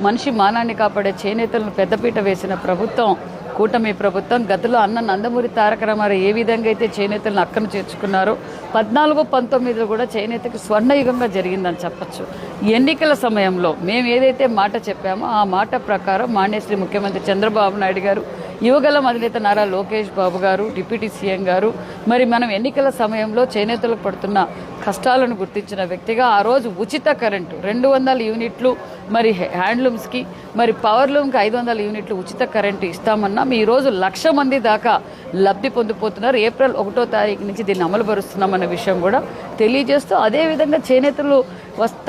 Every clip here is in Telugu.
మనిషి మానాన్ని కాపాడే చేనేతలను పెద్దపీట వేసిన ప్రభుత్వం కూటమి ప్రభుత్వం. గతంలో అన్న నందమూరి తారక రామారావు ఏ విధంగా అయితే చేనేతలను అక్కను చేర్చుకున్నారో 14-19లో కూడా చేనేతకి స్వర్ణయుగంగా జరిగిందని చెప్పచ్చు. ఎన్నికల సమయంలో మేము ఏదైతే మాట చెప్పామో ఆ మాట ప్రకారం మాన్యశ్రీ ముఖ్యమంత్రి చంద్రబాబు నాయుడు గారు, యువగలం అధినేత నారా లోకేష్ బాబు గారు, డిప్యూటీ సీఎం గారు, మరి మనం ఎన్నికల సమయంలో చేనేతలకు పడుతున్న కష్టాలను గుర్తించిన వ్యక్తిగా ఆ రోజు ఉచిత కరెంటు 200 యూనిట్లు, మరి హ్యాండ్లూమ్స్కి, మరి పవర్లూమ్కి 500 యూనిట్లు ఉచిత కరెంటు ఇస్తామన్నాం. ఈరోజు 1,00,000 మంది దాకా లబ్ధి పొందిపోతున్నారు. ఏప్రిల్ 1వ తారీఖు నుంచి దీన్ని అమలు పరుస్తున్నామన్న విషయం కూడా తెలియజేస్తూ, అదేవిధంగా చేనేతలు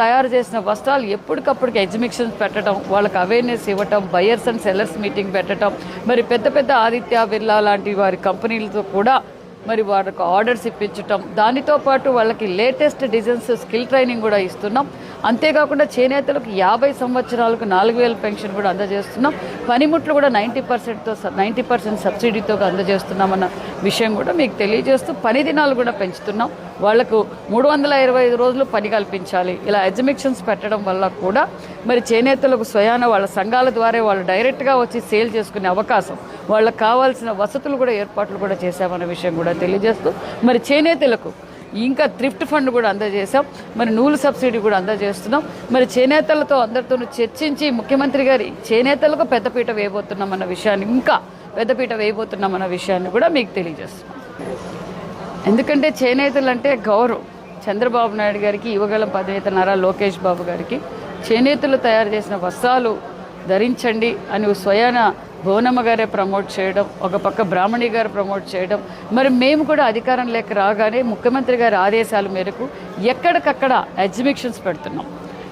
తయారు చేసిన వస్త్రాలు ఎప్పటికప్పటికి ఎగ్జిబిషన్స్ పెట్టడం, వాళ్ళకి అవేర్నెస్ ఇవ్వటం, బయర్స్ అండ్ సెల్లర్స్ మీటింగ్ పెట్టడం, మరి పెద్ద పెద్ద ఆదిత్య బిర్లా లాంటి వారి కంపెనీలతో కూడా మరి వాళ్ళకు ఆర్డర్స్ ఇప్పించటం, దానితో పాటు వాళ్ళకి లేటెస్ట్ డిజైన్స్ స్కిల్ ట్రైనింగ్ కూడా ఇస్తున్నాం. అంతేకాకుండా చేనేతలకు 50 సంవత్సరాలకు 4,000 పెన్షన్ కూడా అందజేస్తున్నాం. పనిముట్లు కూడా 90% సబ్సిడీతో అందజేస్తున్నామన్న విషయం కూడా మీకు తెలియజేస్తూ, పని దినాలు కూడా పెంచుతున్నాం. వాళ్లకు 325 రోజులు పని కల్పించాలి. ఇలా ఎగ్జిబిషన్స్ పెట్టడం వల్ల కూడా మరి చేనేతలకు స్వయాన వాళ్ళ సంఘాల ద్వారా వాళ్ళు డైరెక్ట్గా వచ్చి సేల్ చేసుకునే అవకాశం, వాళ్ళకు కావాల్సిన వసతులు కూడా ఏర్పాట్లు కూడా చేశామన్న విషయం కూడా తెలియజేస్తూ, మరి చేనేతలకు ఇంకా థ్రిఫ్ట్ ఫండ్ కూడా అందజేశాం. మరి నూలు సబ్సిడీ కూడా అందజేస్తున్నాం. మరి చేనేతలతో అందరితో చర్చించి ముఖ్యమంత్రి గారి చేనేతలకు పెద్దపీట వేయబోతున్నామన్న విషయాన్ని, ఇంకా పెద్దపీట వేయబోతున్నామన్న విషయాన్ని కూడా మీకు తెలియజేస్తున్నాం. ఎందుకంటే చేనేతలు అంటే గౌరవం. చంద్రబాబు నాయుడు గారికి, యువగలం అధినేత నారా లోకేష్ బాబు గారికి చేనేతలు తయారు చేసిన వస్త్రాలు ధరించండి అని స్వయాన భువనమ్మ గారే ప్రమోట్ చేయడం, ఒక పక్క బ్రాహ్మణి గారు ప్రమోట్ చేయడం, మరి మేము కూడా అధికారంలోకి రాగానే ముఖ్యమంత్రి గారి ఆదేశాల మేరకు ఎక్కడికక్కడ ఎగ్జిబిషన్స్ పెడుతున్నాం.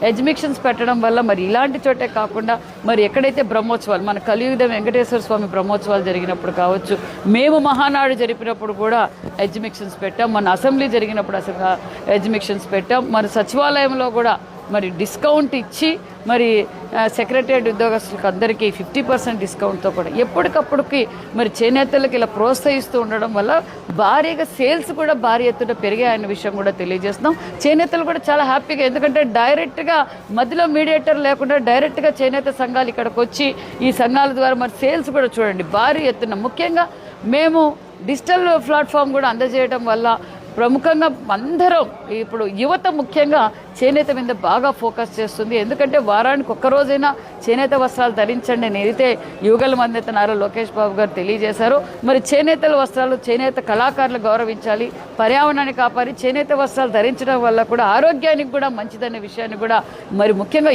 ఎగ్జిబిషన్స్ పెట్టడం వల్ల మరి ఇలాంటి చోటే కాకుండా మరి ఎక్కడైతే బ్రహ్మోత్సవాలు, మన కలియుగ వెంకటేశ్వర స్వామి బ్రహ్మోత్సవాలు జరిగినప్పుడు కావచ్చు, మేము మహానాడు జరిపినప్పుడు కూడా ఎగ్జిబిషన్స్ పెట్టాం, మన అసెంబ్లీ జరిగినప్పుడు అసలు ఎగ్జిబిషన్స్ పెట్టాం, మరి సచివాలయంలో కూడా మరి డిస్కౌంట్ ఇచ్చి మరి సెక్రటరియట్ ఉద్యోగస్తులకు అందరికీ 50% డిస్కౌంట్తో కూడా ఎప్పటికప్పటికి మరి చేనేతలకు ఇలా ప్రోత్సహిస్తూ ఉండడం వల్ల భారీగా సేల్స్ కూడా భారీ ఎత్తున పెరిగాయన్న విషయం కూడా తెలియజేస్తున్నాం. చేనేతలు కూడా చాలా హ్యాపీగా, ఎందుకంటే డైరెక్ట్గా మధ్యలో మీడియేటర్ లేకుండా డైరెక్ట్గా చేనేత సంఘాలు ఇక్కడికి వచ్చి ఈ సంఘాల ద్వారా మరి సేల్స్ కూడా చూడండి భారీ ఎత్తున. ముఖ్యంగా మేము డిజిటల్ ప్లాట్ఫామ్ కూడా అందజేయడం వల్ల ప్రముఖంగా అందరం ఇప్పుడు యువత ముఖ్యంగా చేనేత మీద బాగా ఫోకస్ చేస్తుంది. ఎందుకంటే వారానికి ఒక్కరోజైనా చేనేత వస్త్రాలు ధరించండి అని ఏదైతే యువగలం అధినేత నారా లోకేష్ బాబు గారు తెలియజేశారో, మరి చేనేతల వస్త్రాలు, చేనేత కళాకారులు గౌరవించాలి, పర్యావరణాన్ని కాపాడి చేనేత వస్త్రాలు ధరించడం వల్ల కూడా ఆరోగ్యానికి కూడా మంచిదనే విషయాన్ని కూడా మరి ముఖ్యంగా